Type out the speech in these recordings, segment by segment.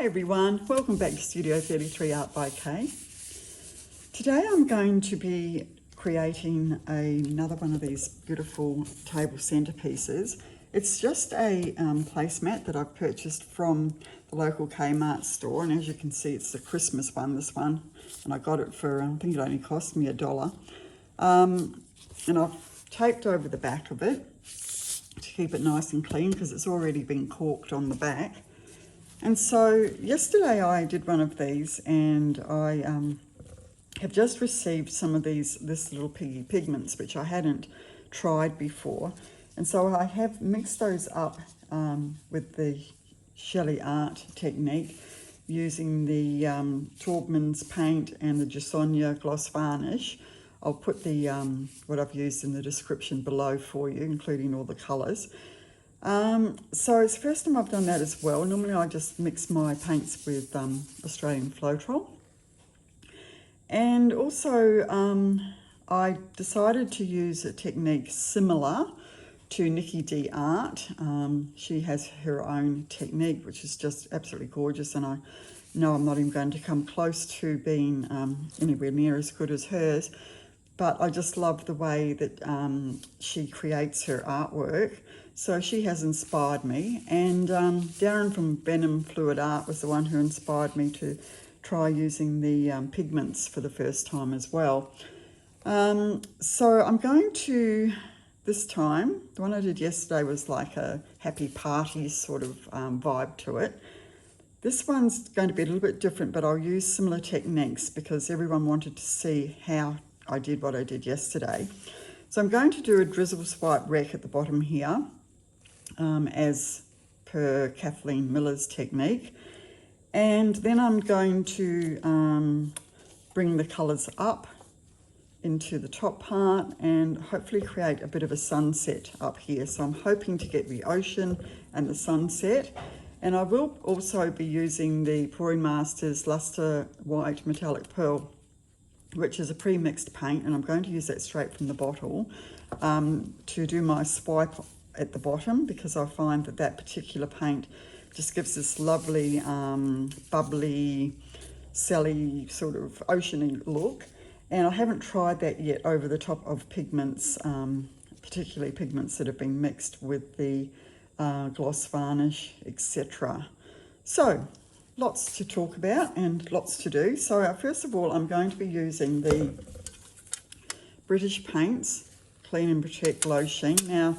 everyone, welcome back to Studio 33 Art by Kay. Today I'm going to be creating another one of these beautiful table centerpieces. It's just a placemat that I've purchased from the local Kmart store, and as you can see it's the Christmas one, this one, and I got it for, I think it only cost me $1. And I've taped over the back of it to keep it nice and clean because it's already been corked on the back. And so yesterday I did one of these, and I have just received some of this little Piggy pigments, which I hadn't tried before. And so I have mixed those up with the Shelly Art technique using the Taubmans paint and the JoSonja Gloss Varnish. I'll put the what I've used in the description below for you, including all the colours. So it's the first time I've done that as well. Normally I just mix my paints with Australian Floetrol. And also I decided to use a technique similar to Nikki D Art. She has her own technique, which is just absolutely gorgeous, and I know I'm not even going to come close to being anywhere near as good as hers, but I just love the way that she creates her artwork. So she has inspired me, and Darren from Venom Fluid Art was the one who inspired me to try using the pigments for the first time as well. So I'm going to, this time, the one I did yesterday was like a happy party sort of vibe to it. This one's going to be a little bit different, but I'll use similar techniques because everyone wanted to see how I did what I did yesterday. So I'm going to do a drizzle swipe wreck at the bottom here, as per Kathleen Miller's technique. And then I'm going to bring the colours up into the top part and hopefully create a bit of a sunset up here. So I'm hoping to get the ocean and the sunset. And I will also be using the Pouring Masters Luster White Metallic Pearl, which is a pre-mixed paint, and I'm going to use that straight from the bottle to do my swipe at the bottom, because I find that that particular paint just gives this lovely bubbly, celly sort of oceany look. And I haven't tried that yet over the top of pigments, particularly pigments that have been mixed with the gloss varnish, etc. So lots to talk about and lots to do. So first of all, I'm going to be using the British Paints Clean and Protect Low Sheen. Now,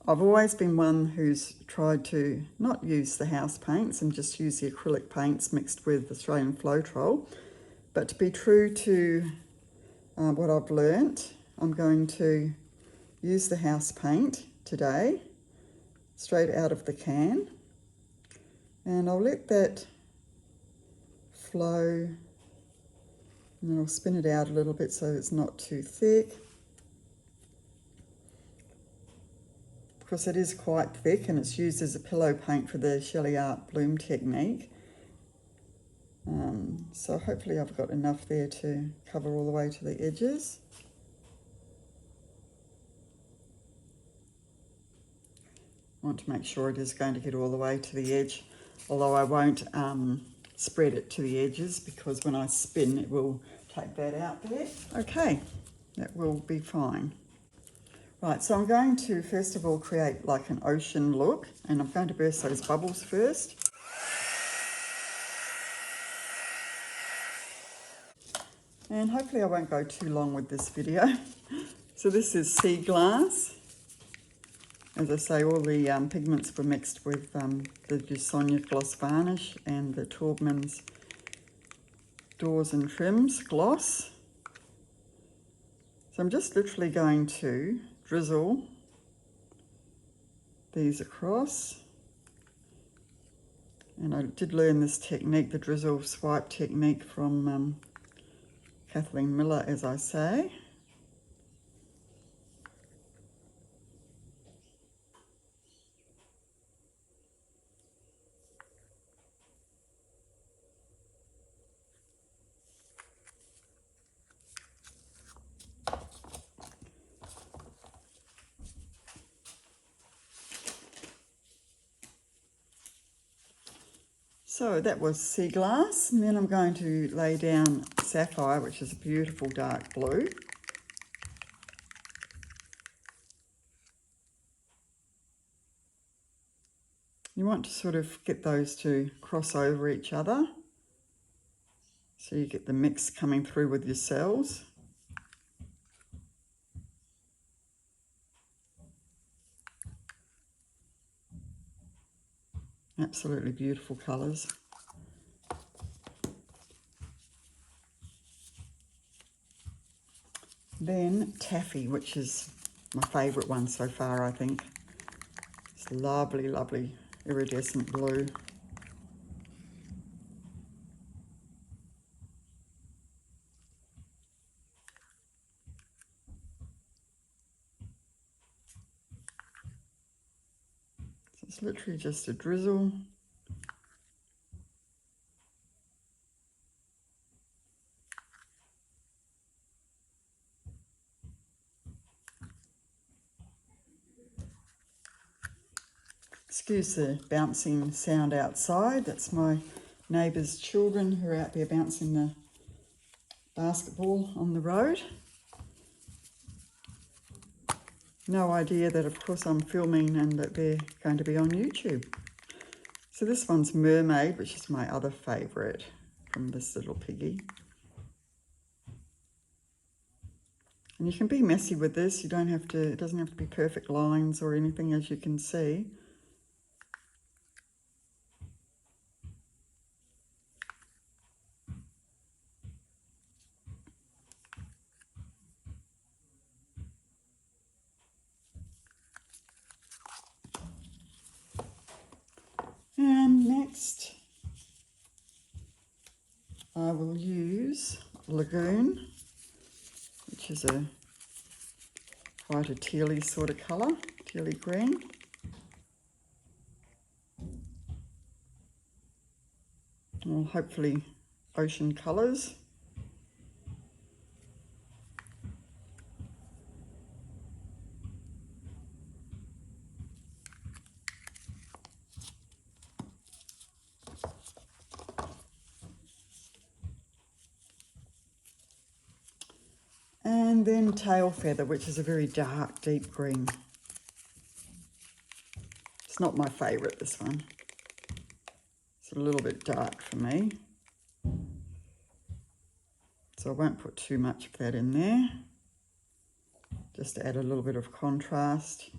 I've always been one who's tried to not use the house paints and just use the acrylic paints mixed with Australian Floetrol. But to be true to what I've learnt, I'm going to use the house paint today, straight out of the can. And I'll let that flow, and then I'll spin it out a little bit so it's not too thick. Because it is quite thick and it's used as a pillow paint for the Shelly Art Bloom technique. So hopefully I've got enough there to cover all the way to the edges. I want to make sure it is going to get all the way to the edge, although I won't spread it to the edges because when I spin it will take that out there. Okay, that will be fine. Right, so I'm going to first of all create like an ocean look, and I'm going to burst those bubbles first. And hopefully I won't go too long with this video. So this is sea glass. As I say, all the pigments were mixed with the JoSonja Gloss Varnish and the Taubmans Doors and Trims Gloss. So I'm just literally going to drizzle these across. And I did learn this technique, the drizzle swipe technique, from Kathleen Miller, as I say. So that was sea glass, and then I'm going to lay down Sapphire, which is a beautiful dark blue. You want to sort of get those to cross over each other, so you get the mix coming through with your cells. Absolutely beautiful colours. Then Taffy, which is my favourite one so far, I think. It's lovely, lovely iridescent blue. So it's literally just a drizzle. Excuse the bouncing sound outside. That's my neighbour's children who are out there bouncing the basketball on the road. No idea that, of course, I'm filming and that they're going to be on YouTube. So this one's Mermaid, which is my other favourite from this little Piggy. And you can be messy with this. You don't have to, it doesn't have to be perfect lines or anything, as you can see. And next, I will use Lagoon, which is quite a tealy sort of colour, tealy green. Well, hopefully ocean colours. And then Tail Feather, which is a very dark, deep green. It's not my favourite, this one. It's a little bit dark for me. So I won't put too much of that in there. Just to add a little bit of contrast.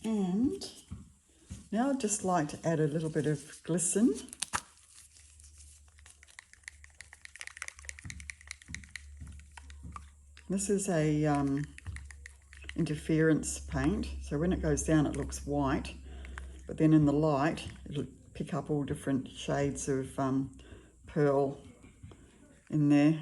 And now I'd just like to add a little bit of Glisten. This is a interference paint, so when it goes down it looks white, but then in the light it'll pick up all different shades of pearl in there.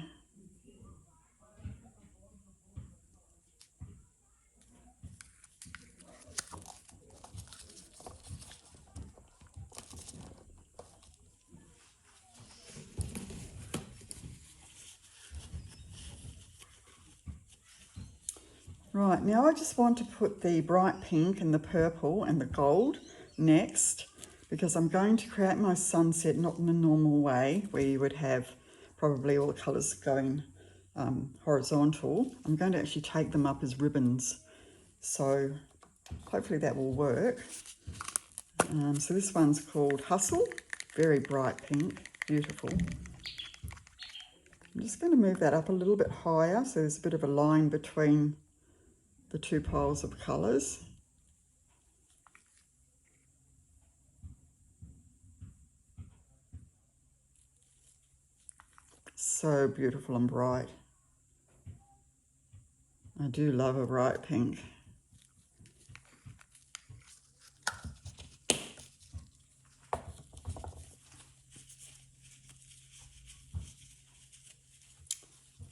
Right, now I just want to put the bright pink and the purple and the gold next, because I'm going to create my sunset not in the normal way where you would have probably all the colours going horizontal. I'm going to actually take them up as ribbons, so hopefully that will work. So this one's called Hustle, very bright pink, beautiful. I'm just going to move that up a little bit higher so there's a bit of a line between the two piles of colours. So beautiful and bright. I do love a bright pink.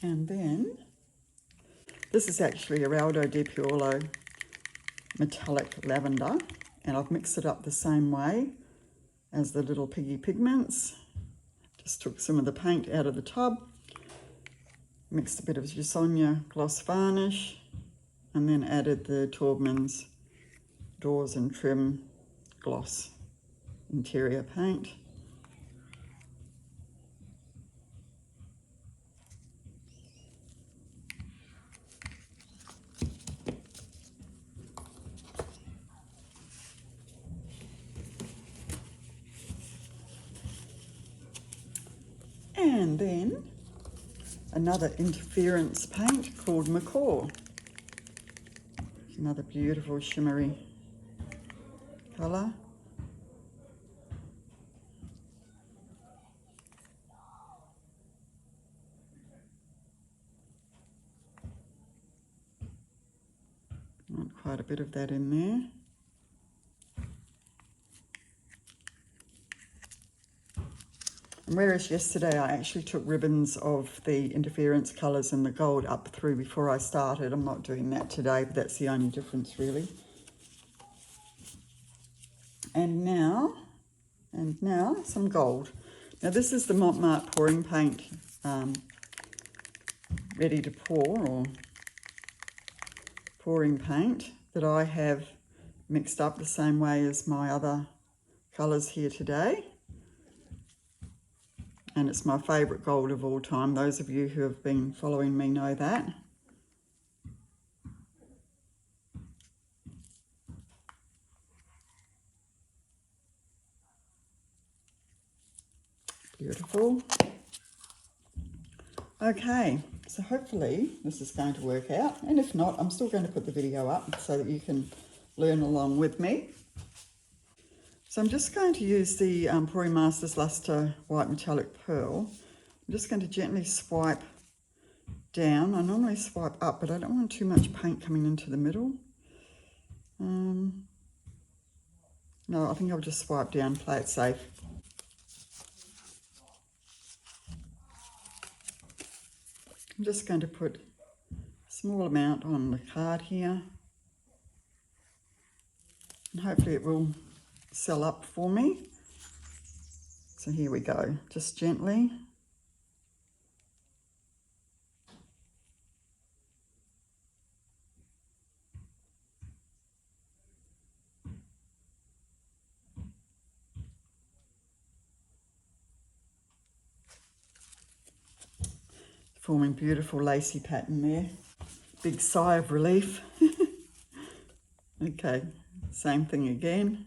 And then this is actually Eraldo di Paolo metallic lavender, and I've mixed it up the same way as the little Piggy pigments. Just took some of the paint out of the tub, mixed a bit of JoSonja Gloss Varnish, and then added the Taubmans Doors and Trim Gloss interior paint. And then another interference paint called Macaw. Another beautiful shimmery colour. Want quite a bit of that in there. And whereas yesterday I actually took ribbons of the interference colours and the gold up through before I started, I'm not doing that today, but that's the only difference really. And now some gold. Now this is the Mont Marte pouring paint, ready to pour, or pouring paint, that I have mixed up the same way as my other colours here today. And it's my favourite gold of all time. Those of you who have been following me know that. Beautiful. Okay, so hopefully this is going to work out. And if not, I'm still going to put the video up so that you can learn along with me. So I'm just going to use the Pouring Masters Luster White Metallic Pearl. I'm just going to gently swipe down. I normally swipe up, but I don't want too much paint coming into the middle. No, I think I'll just swipe down, play it safe. I'm just going to put a small amount on the card here. And hopefully it will sell up for me. So here we go, just gently. Forming beautiful lacy pattern there. Big sigh of relief. Okay, same thing again.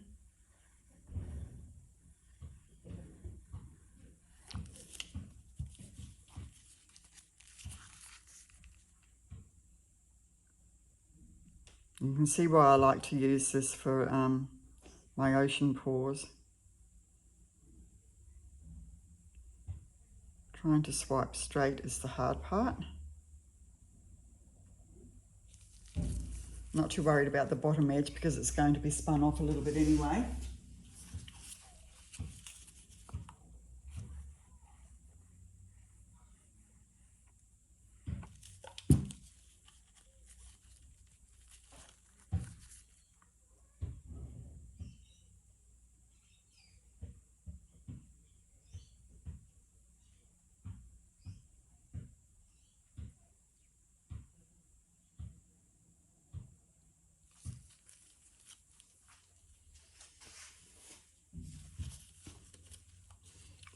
You can see why I like to use this for my ocean pours. Trying to swipe straight is the hard part. Not too worried about the bottom edge because it's going to be spun off a little bit anyway.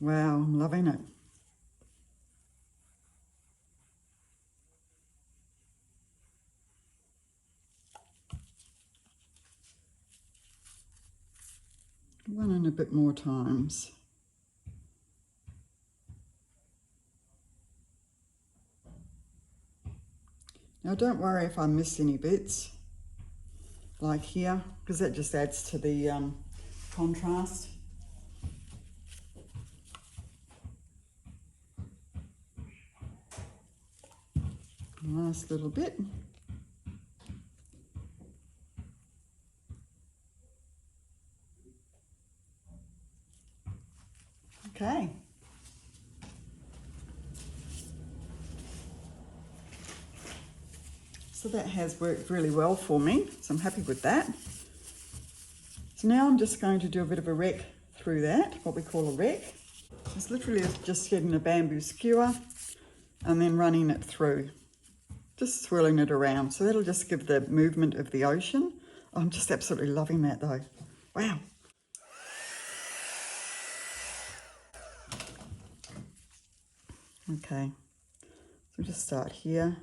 Wow, I'm loving it. One and a bit more times. Now don't worry if I miss any bits, like here, because that just adds to the contrast. Last little bit. Okay. So that has worked really well for me, so I'm happy with that. So now I'm just going to do a bit of a rec through that, what we call a wreck. It's literally just getting a bamboo skewer and then running it through, just swirling it around. So that'll just give the movement of the ocean. I'm just absolutely loving that though. Wow. Okay, so just start here,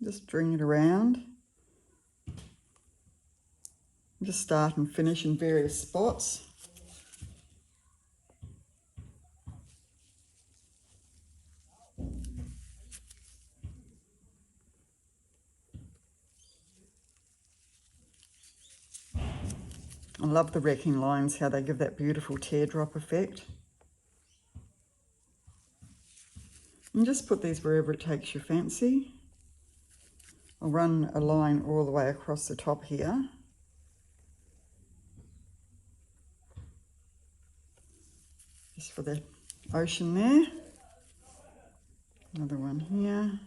just string it around. Just start and finish in various spots. I love the wrecking lines, how they give that beautiful teardrop effect. And just put these wherever it takes your fancy. I'll run a line all the way across the top here. Just for the ocean there. Another one here.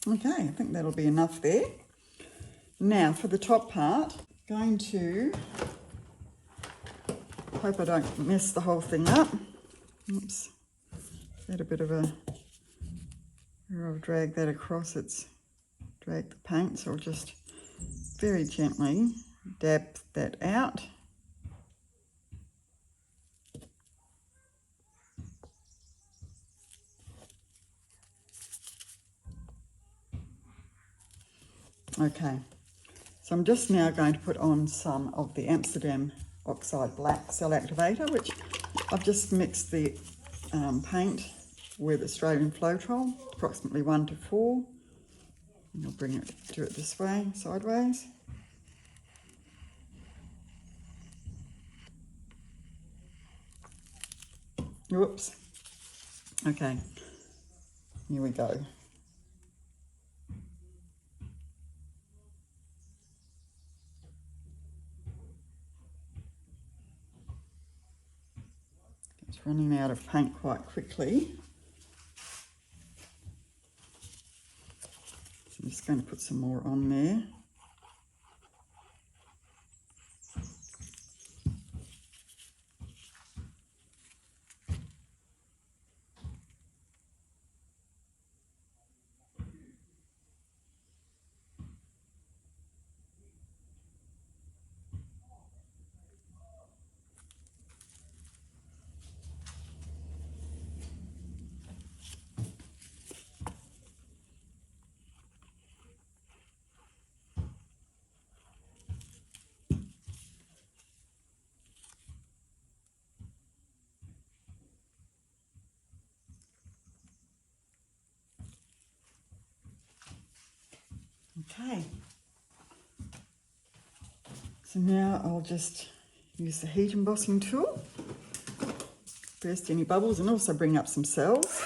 Okay, I think that'll be enough there. Now for the top part, going to, hope I don't mess the whole thing up. Oops, get a bit of a, where I'll drag that across, it's drag the paint, so I'll just very gently dab that out. Okay, so I'm just now going to put on some of the Amsterdam Oxide Black Cell Activator, which I've just mixed the paint with Australian Floetrol, approximately 1 to 4. And I'll bring it, do it this way, sideways. Whoops. Okay, here we go. It's running out of paint quite quickly. So I'm just going to put some more on there. Okay, so now I'll just use the heat embossing tool, burst any bubbles and also bring up some cells.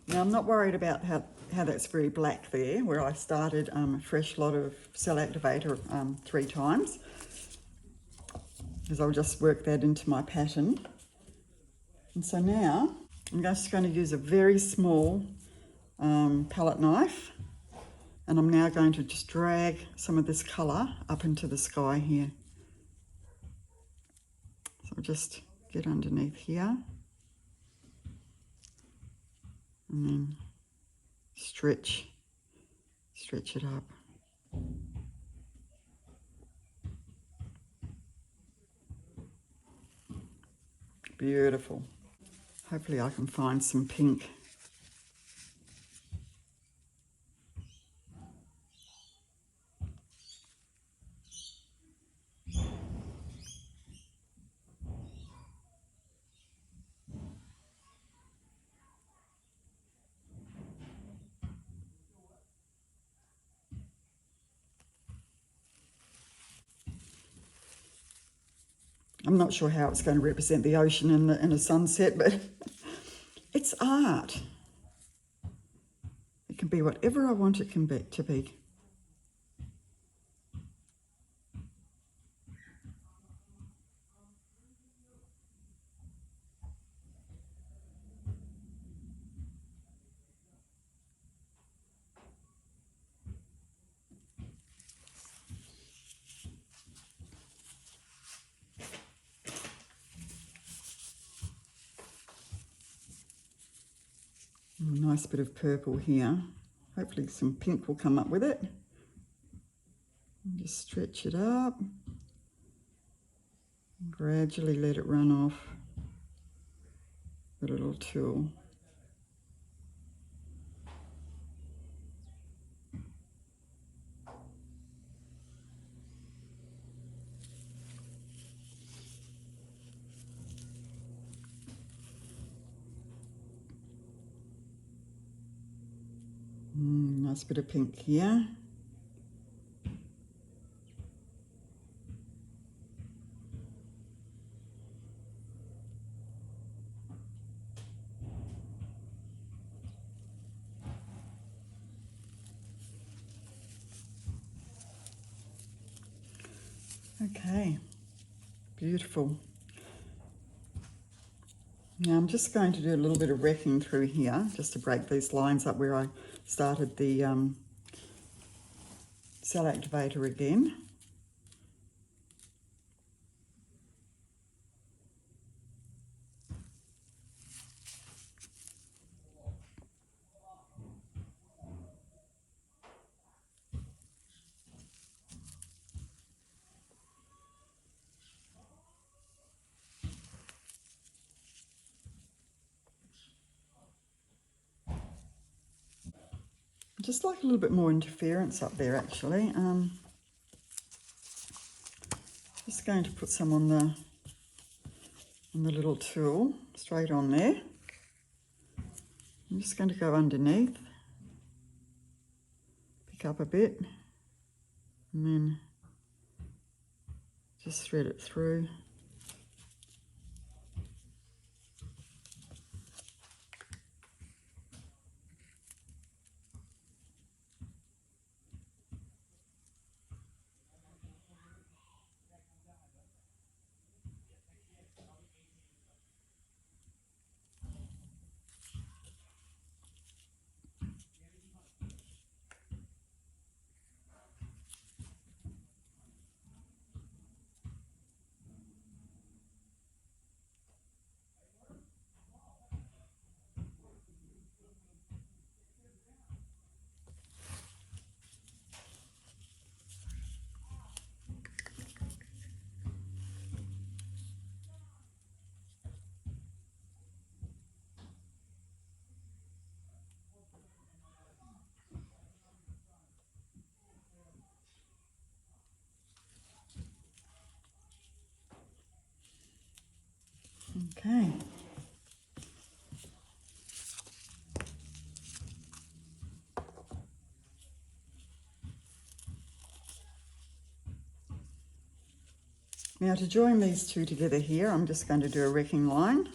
Now I'm not worried about how that's very black there, where I started a fresh lot of cell activator 3 times, because I'll just work that into my pattern. And so now I'm just going to use a very small palette knife, and I'm now going to just drag some of this colour up into the sky here. So I'll just get underneath here and then stretch it up. Beautiful. Hopefully I can find some pink. I'm not sure how it's going to represent the ocean in a sunset, but it's art. It can be whatever I want it to be. nice bit of purple here. Hopefully some pink will come up with it. And just stretch it up. And gradually let it run off the little tool. Nice bit of pink here. Okay, beautiful. Now I'm just going to do a little bit of wrecking through here just to break these lines up where I started the cell activator again. Just like a little bit more interference up there actually. Just going to put some on the little tool, straight on there. I'm just going to go underneath, pick up a bit, and then just thread it through. Okay. Now to join these two together here, I'm just going to do a wrecking line.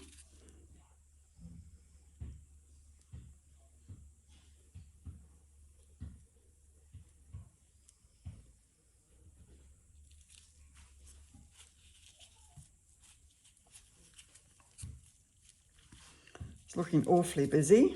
It's looking awfully busy.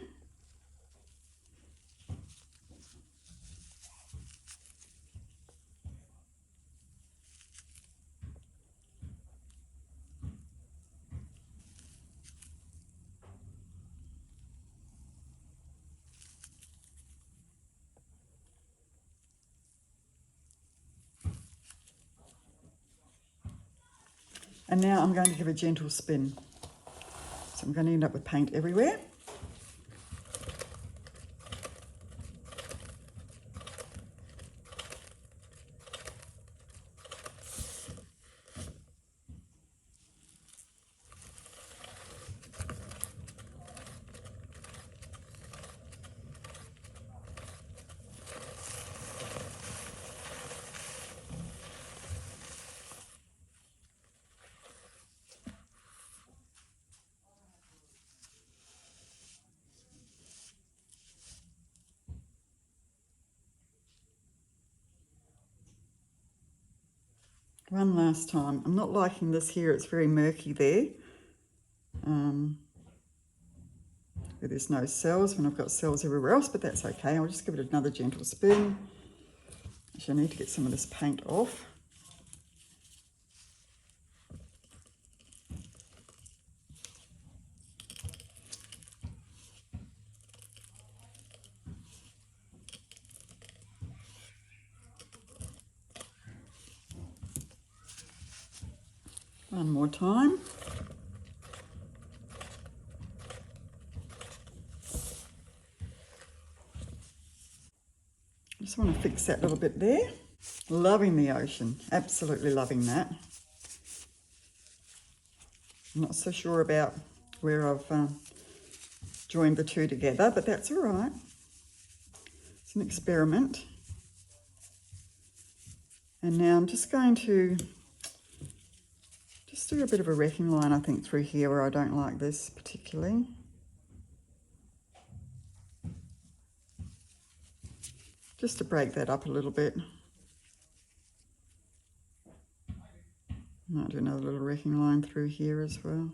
And now I'm going to give a gentle spin. So I'm going to end up with paint everywhere. One last time. I'm not liking this here, it's very murky there. Where there's no cells when I've got cells everywhere else, but that's okay. I'll just give it another gentle spin. Actually, I need to get some of this paint off. One more time. Just want to fix that little bit there. Loving the ocean, absolutely loving that. I'm not so sure about where I've joined the two together, but that's all right. It's an experiment. And now I'm just going to just do a bit of a wrecking line, I think, through here where I don't like this particularly. Just to break that up a little bit. Might do another little wrecking line through here as well.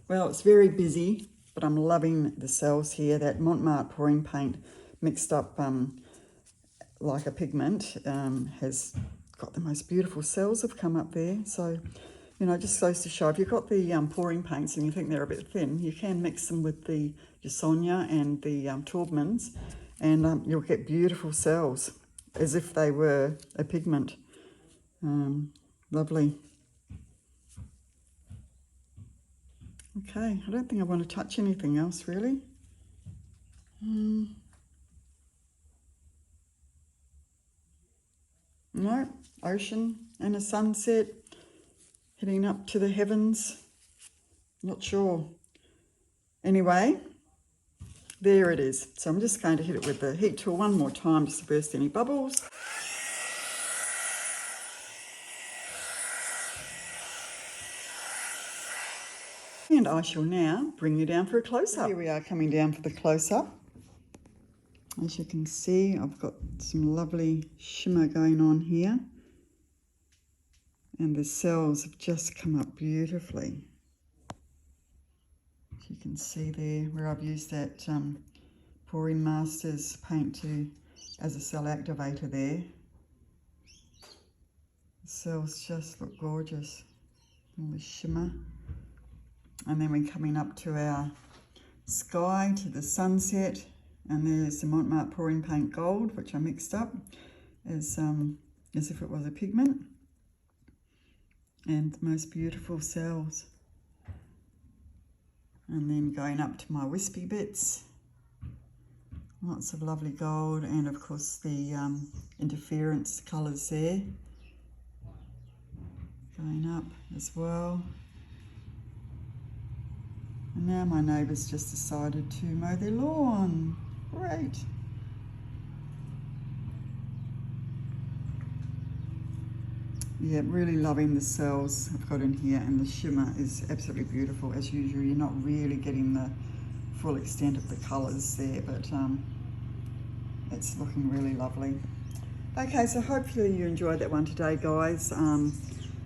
Well, it's very busy, but I'm loving the cells here. That Mont Marte pouring paint mixed up like a pigment has got the most beautiful cells have come up there. So, you know, it just goes to show if you've got the pouring paints and you think they're a bit thin, you can mix them with the JoSonja and the Taubmans, and you'll get beautiful cells as if they were a pigment. Lovely. Okay, I don't think I want to touch anything else really. No, ocean and a sunset heading up to the heavens. Not sure. Anyway, there it is. So I'm just going to hit it with the heat tool one more time just to burst any bubbles. And I shall now bring you down for a close-up. Here we are coming down for the close-up. As you can see, I've got some lovely shimmer going on here. And the cells have just come up beautifully. As you can see there, where I've used that Pouring Masters paint as a cell activator there. The cells just look gorgeous. All the shimmer. And then we're coming up to our sky, to the sunset. And there's the Mont Marte Pouring Paint Gold, which I mixed up as if it was a pigment. And the most beautiful cells. And then going up to my wispy bits. Lots of lovely gold, and of course the interference colours there. Going up as well. And now my neighbours just decided to mow their lawn. Great. Yeah, really loving the cells I've got in here, and the shimmer is absolutely beautiful. As usual, you're not really getting the full extent of the colours there, but it's looking really lovely. Okay, so hopefully you enjoyed that one today, guys.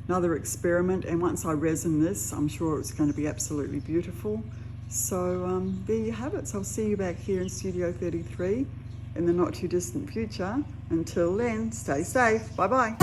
Another experiment, and once I resin this, I'm sure it's going to be absolutely beautiful. So there you have it. So I'll see you back here in Studio 33 in the not too distant future. Until then, stay safe. Bye-bye.